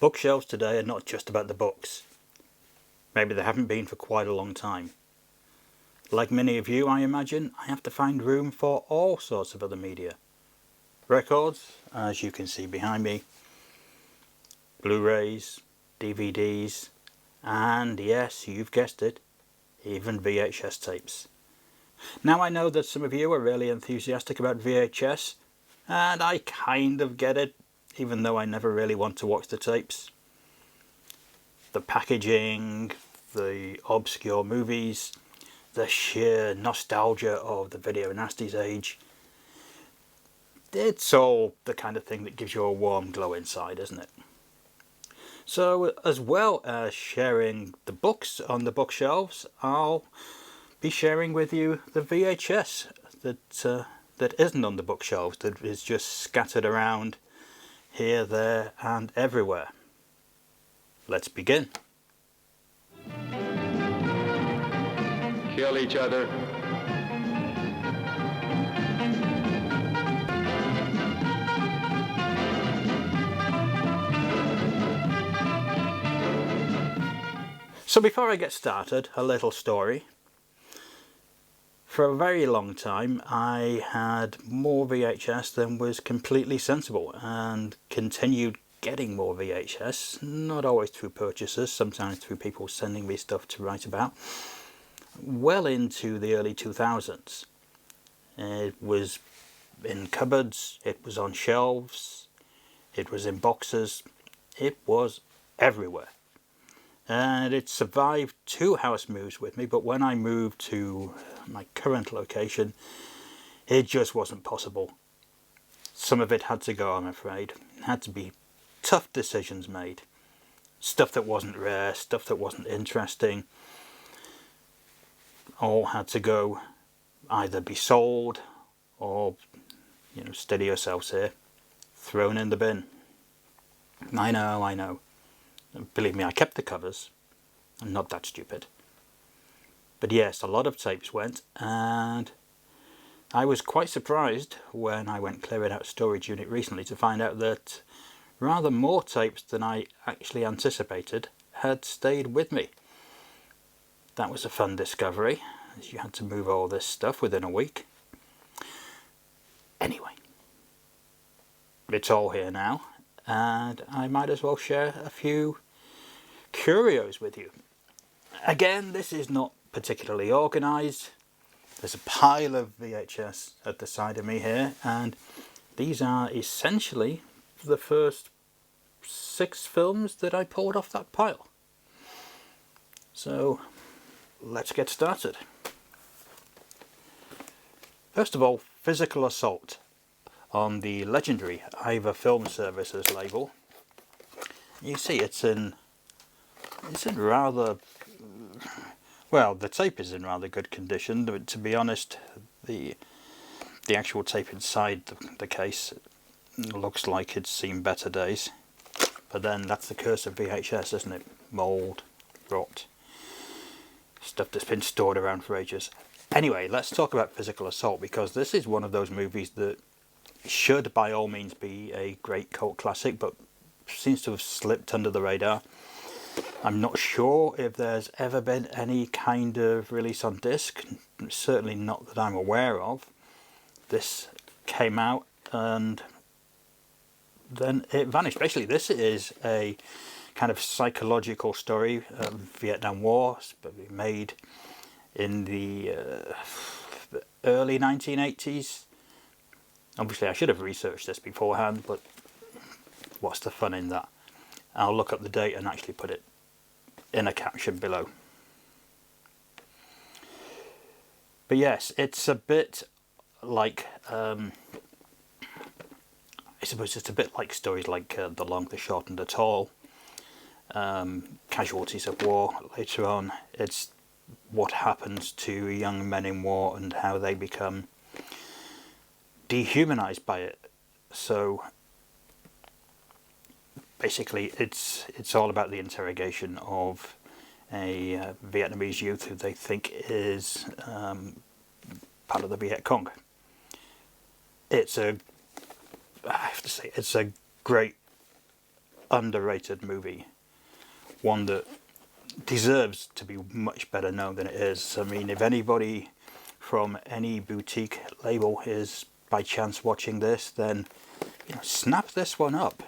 Bookshelves today are not just about the books. Maybe they haven't been for quite a long time. Like many of you, I imagine, I have to find room for all sorts of other media. Records, as you can see behind me, Blu-rays, DVDs, and yes, you've guessed it, even VHS tapes. Now I know that some of you are really enthusiastic about VHS, and I kind of get it, even though I never really want to watch the tapes. The packaging, the obscure movies, the sheer nostalgia of the video nasties age. It's all the kind of thing that gives you a warm glow inside, isn't it? So as well as sharing the books on the bookshelves, I'll be sharing with you the VHS that isn't on the bookshelves, that is just scattered around here, there and everywhere. Let's begin. Kill each other. So before I get started, a little story. For a very long time I had more VHS than was completely sensible, and continued getting more VHS, not always through purchases, sometimes through people sending me stuff to write about, well into the early 2000s. It was in cupboards, it was on shelves, it was in boxes, it was everywhere. And it survived 2 house moves with me, but when I moved to my current location, it just wasn't possible. Some of it had to go, I'm afraid. It had to be tough decisions made. Stuff that wasn't rare, stuff that wasn't interesting, all had to go, either be sold or, steady yourselves here, thrown in the bin. I know. Believe me, I kept the covers. I'm not that stupid. But yes, a lot of tapes went, and I was quite surprised when I went clearing out storage unit recently to find out that rather more tapes than I actually anticipated had stayed with me. That was a fun discovery, as you had to move all this stuff within a week. Anyway, it's all here now, and I might as well share a few curios with you. Again, this is not particularly organised. There's a pile of VHS at the side of me here, and these are essentially the first 6 films that I pulled off that pile. So let's get started. First of all, Physical Assault on the legendary Ivor Film Services label. You see it's in rather, well, the tape is in rather good condition, but to be honest, the actual tape inside the case looks like it's seen better days. But then that's the curse of VHS, isn't it? Mould, rot, stuff that's been stored around for ages. Anyway, let's talk about Physical Assault, because this is one of those movies that should by all means be a great cult classic, but seems to have slipped under the radar. I'm not sure if there's ever been any kind of release on disc, certainly not that I'm aware of. This came out and then it vanished. Basically, this is a kind of psychological story of Vietnam War, made in the early 1980s. Obviously I should have researched this beforehand, but what's the fun in that? I'll look up the date and actually put it in a caption below. But yes, it's a bit like, I suppose it's a bit like stories like The Long, the Short and the Tall, Casualties of War later on. It's what happens to young men in war and how they become dehumanized by it. So basically it's all about the interrogation of a Vietnamese youth who they think is part of the Viet Cong. I have to say, it's a great underrated movie. One that deserves to be much better known than it is. I mean, if anybody from any boutique label is by chance watching this, then snap this one up.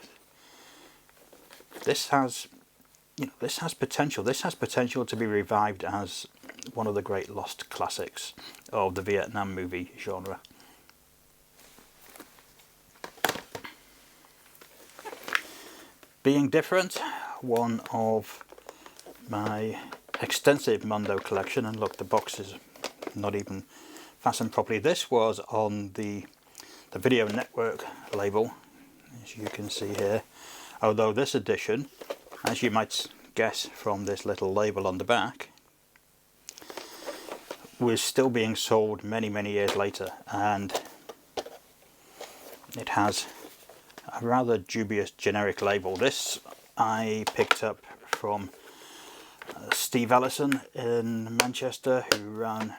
This has potential. This has potential to be revived as one of the great lost classics of the Vietnam movie genre. Being different, one of my extensive Mondo collection, and look, the box is not even fastened properly. This was on the Video Network label, as you can see here, although this edition, as you might guess from this little label on the back, was still being sold many years later, and it has a rather dubious generic label. This I picked up from Steve Ellison in Manchester, who ran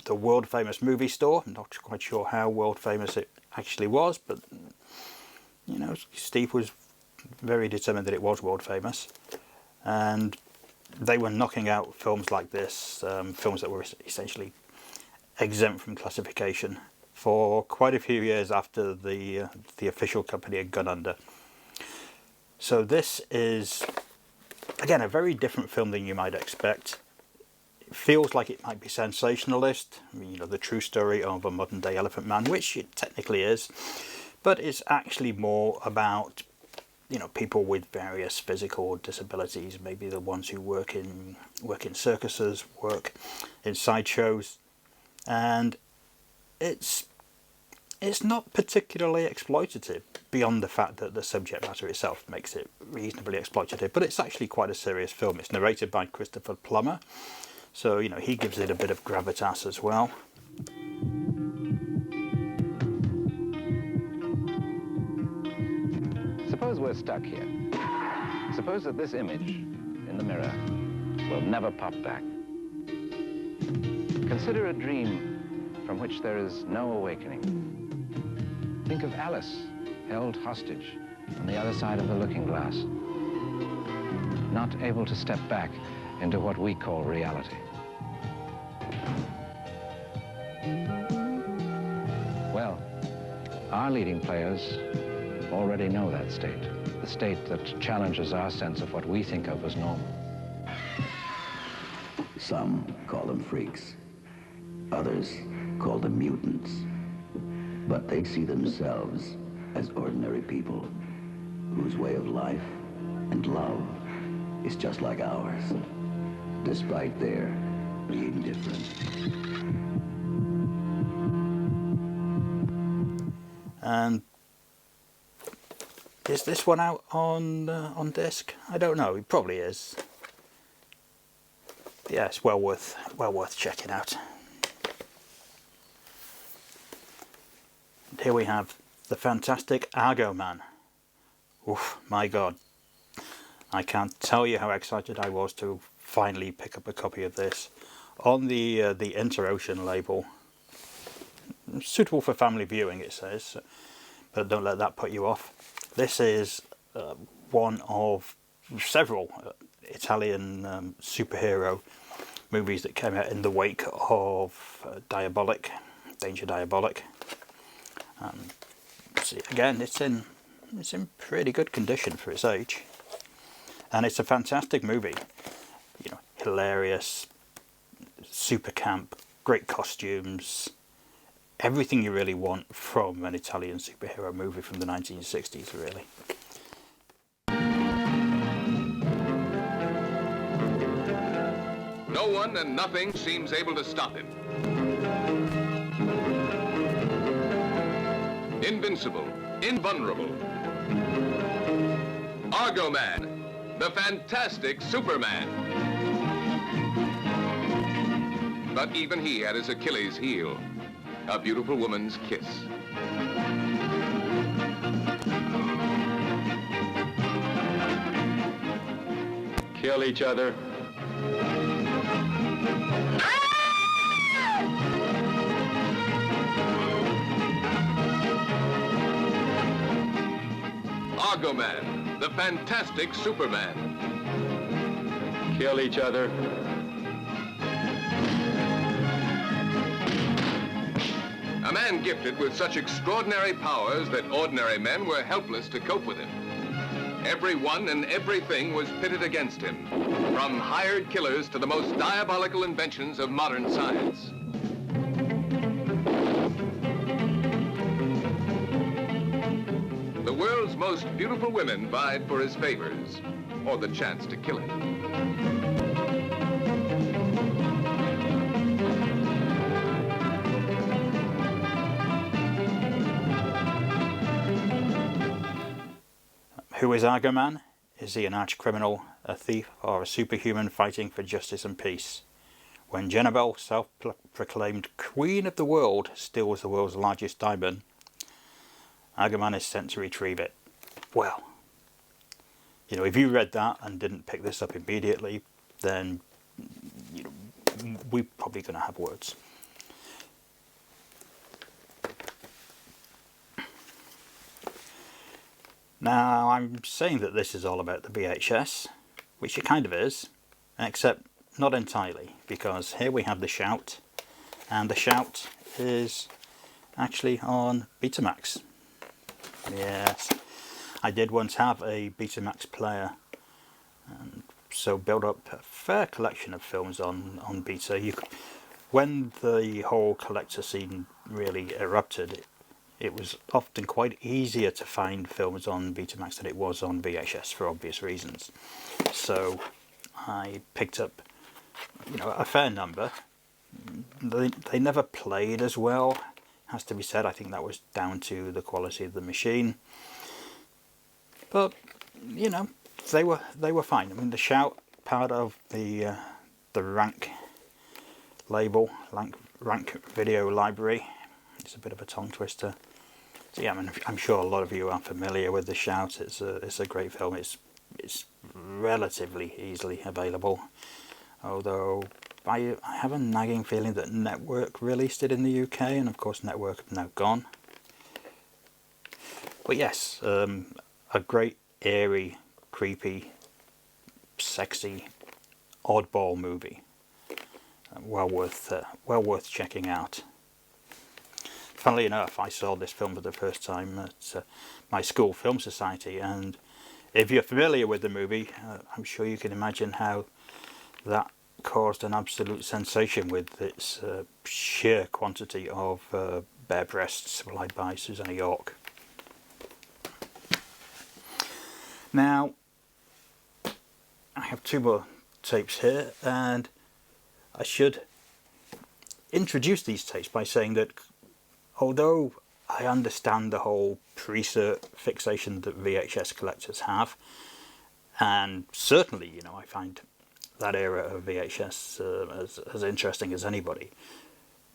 the world famous movie store. I'm not quite sure how world famous it actually was, but Steve was very determined that it was world famous, and they were knocking out films like this, films that were essentially exempt from classification, for quite a few years after the official company had gone under. So this is, again, a very different film than you might expect. It feels like it might be sensationalist, the true story of a modern day elephant man, which it technically is, but it's actually more about people with various physical disabilities, maybe the ones who work in circuses, work in sideshows, and it's not particularly exploitative, beyond the fact that the subject matter itself makes it reasonably exploitative, but it's actually quite a serious film. It's narrated by Christopher Plummer, so he gives it a bit of gravitas as well. Suppose we're stuck here. Suppose that this image in the mirror will never pop back. Consider a dream from which there is no awakening. Think of Alice held hostage on the other side of the looking glass, not able to step back into what we call reality. Well, our leading players already know that state, the state that challenges our sense of what we think of as normal. Some call them freaks, others call them mutants, but they see themselves as ordinary people whose way of life and love is just like ours, despite their being different. And is this one out on disc? I don't know. It probably is. Yeah, it's well worth checking out. And here we have the fantastic Argoman. Oof, my God! I can't tell you how excited I was to finally pick up a copy of this on the Inter-Ocean label. Suitable for family viewing, it says, but don't let that put you off. This is one of several Italian superhero movies that came out in the wake of Danger Diabolik. See, again, it's in pretty good condition for its age, and it's a fantastic movie. Hilarious, super camp, great costumes. Everything you really want from an Italian superhero movie from the 1960s, really. No one and nothing seems able to stop him. Invincible, invulnerable. Argoman, the fantastic Superman. But even he had his Achilles heel. A beautiful woman's kiss. Kill each other. Argoman, the fantastic Superman. Kill each other. A man gifted with such extraordinary powers that ordinary men were helpless to cope with him. Everyone and everything was pitted against him, from hired killers to the most diabolical inventions of modern science. The world's most beautiful women vied for his favors, or the chance to kill him. Who is Argoman? Is he an arch-criminal, a thief, or a superhuman fighting for justice and peace? When Jezebel, self-proclaimed Queen of the World, steals the world's largest diamond, Argoman is sent to retrieve it. Well, you know, if you read that and didn't pick this up immediately, then, you know, we're probably going to have words. Now, I'm saying that this is all about the VHS, which it kind of is, except not entirely, because here we have the Shout, and the Shout is actually on Betamax. Yes, I did once have a Betamax player, and so built up a fair collection of films on Beta. When the whole collector scene really erupted, it was often quite easier to find films on Betamax than it was on VHS for obvious reasons. So I picked up, you know, a fair number. They never played as well, has to be said. I think that was down to the quality of the machine. But you know, they were fine. I mean, the Shout, part of the Rank label, Rank Video Library. It's a bit of a tongue twister. So yeah, I mean, I'm sure a lot of you are familiar with the Shout. It's a great film. It's relatively easily available, although I have a nagging feeling that Network released it in the UK, and of course Network have now gone. But yes, a great, airy, creepy, sexy, oddball movie. Well worth checking out. Funnily enough, I saw this film for the first time at my school film society, and if you're familiar with the movie, I'm sure you can imagine how that caused an absolute sensation with its sheer quantity of bare breasts supplied by Susanna York. Now, I have two more tapes here, and I should introduce these tapes by saying that although I understand the whole pre-cert fixation that VHS collectors have, and certainly, you know, I find that era of VHS as interesting as anybody,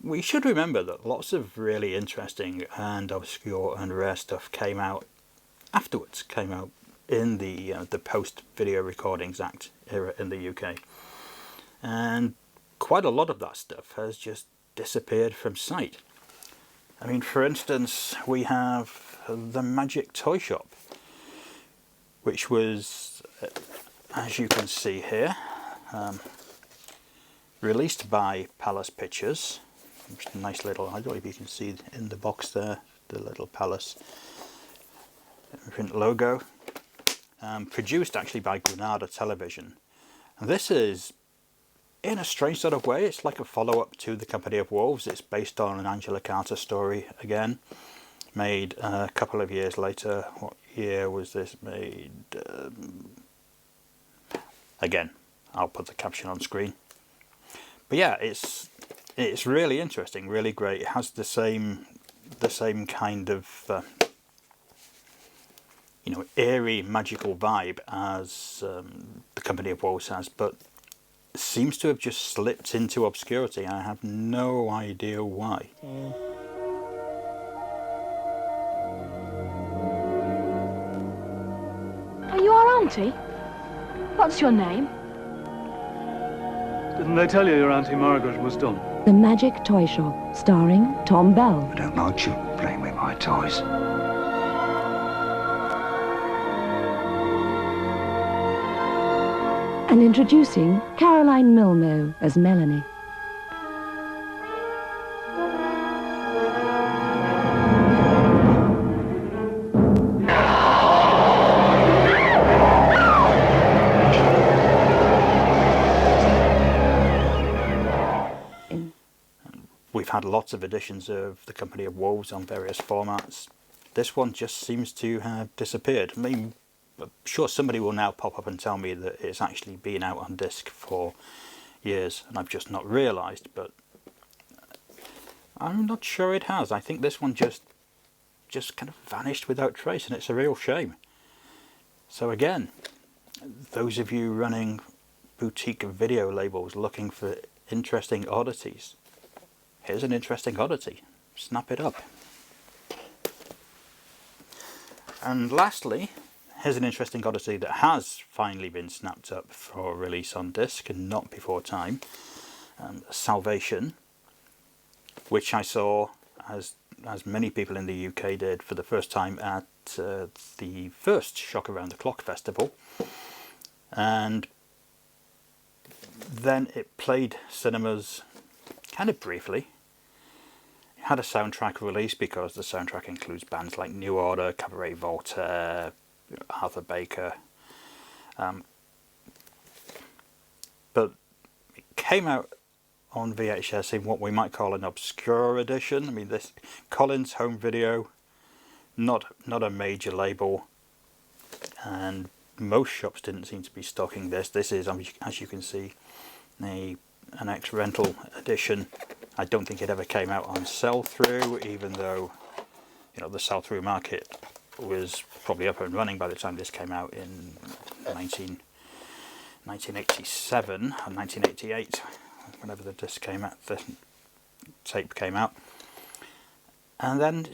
we should remember that lots of really interesting and obscure and rare stuff came out afterwards, came out in the Post-Video Recordings Act era in the UK. And quite a lot of that stuff has just disappeared from sight. I mean, for instance, we have the Magic Toyshop, which was, as you can see here, released by Palace Pictures. Just a nice little, I don't know if you can see in the box there, the little Palace print logo. Produced actually by Granada Television. And this is, in a strange sort of way, it's like a follow-up to The Company of Wolves. It's based on an Angela Carter story again, made a couple of years later. What year was this made? Again, I'll put the caption on screen. But yeah, it's really interesting, really great. It has the same kind of you know, eerie, magical vibe as The Company of Wolves has, but seems to have just slipped into obscurity. I have no idea why. Are you our auntie? What's your name? Didn't they tell you your Auntie Margaret was done? The Magic Toyshop, starring Tom Bell. I don't like children playing with my toys. And introducing Caroline Milmo as Melanie. We've had lots of editions of The Company of Wolves on various formats. This one just seems to have disappeared. I mean, I'm sure somebody will now pop up and tell me that it's actually been out on disc for years and I've just not realised, but I'm not sure it has. I think this one just kind of vanished without trace, and it's a real shame. So again, those of you running boutique video labels looking for interesting oddities, here's an interesting oddity. Snap it up. And lastly, here's an interesting oddity that has finally been snapped up for release on disc and not before time. Salvation, which I saw, as many people in the UK did, for the first time at the first Shock Around the Clock festival. And then it played cinemas kind of briefly. It had a soundtrack release because the soundtrack includes bands like New Order, Cabaret Voltaire, Arthur Baker. But it came out on VHS in what we might call an obscure edition. I mean, this Collins Home Video, not a major label, and most shops didn't seem to be stocking this. This is, as you can see, an ex-rental edition. I don't think it ever came out on sell-through, even though, you know, the sell-through market was probably up and running by the time this came out in 1987 or 1988, whenever the disc came out, the tape came out, and then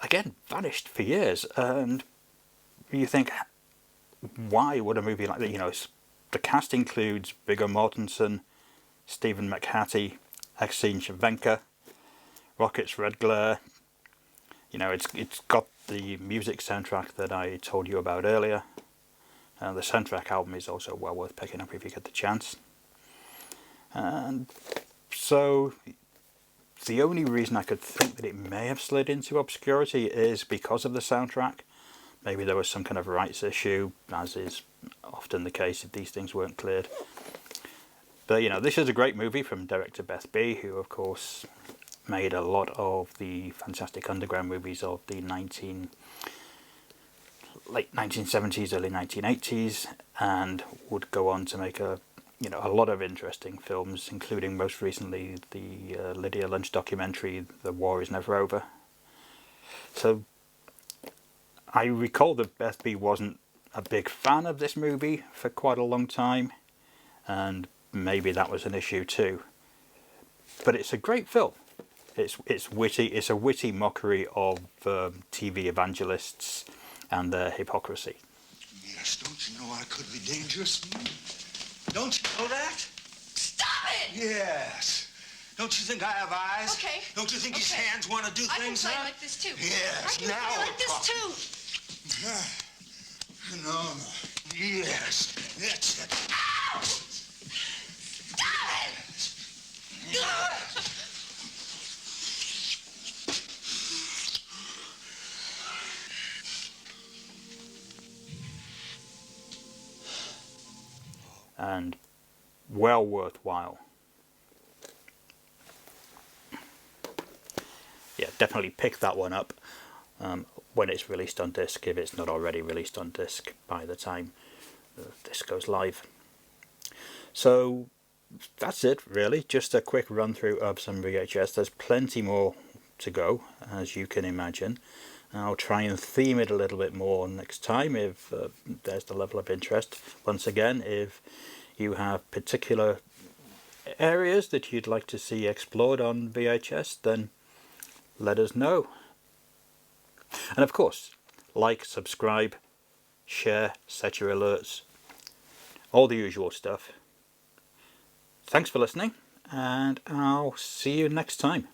again vanished for years. And you think, why would a movie like that? You know, the cast includes Viggo Mortensen, Stephen McHattie, Exene Cervenka, Rocket's Red Glare. You know, it's got the music soundtrack that I told you about earlier. The soundtrack album is also well worth picking up if you get the chance. And so the only reason I could think that it may have slid into obscurity is because of the soundtrack. Maybe there was some kind of rights issue, as is often the case if these things weren't cleared. But, you know, this is a great movie from director Beth B, who of course made a lot of the Fantastic Underground movies of the late 1970s, early 1980s, and would go on to make a lot of interesting films, including most recently the Lydia Lunch documentary, The War Is Never Over. So I recall that Beth B wasn't a big fan of this movie for quite a long time, and maybe that was an issue too. But it's a great film. It's witty. It's a witty mockery of TV evangelists and their hypocrisy. Yes, don't you know I could be dangerous? Don't you know that? Stop it! Yes. Don't you think I have eyes? Okay. Don't you think these hands want to do things? I can fight like this too. Yes. I can now fight like this too. No. Yes. That's it. Ow! Stop it! And well worthwhile. Yeah, definitely pick that one up when it's released on disc, if it's not already released on disc by the time this goes live. So that's it really, just a quick run through of some VHS. There's plenty more to go, as you can imagine. I'll try and theme it a little bit more next time if there's the level of interest. Once again, if you have particular areas that you'd like to see explored on VHS, then let us know. And of course, like, subscribe, share, set your alerts, all the usual stuff. Thanks for listening, and I'll see you next time.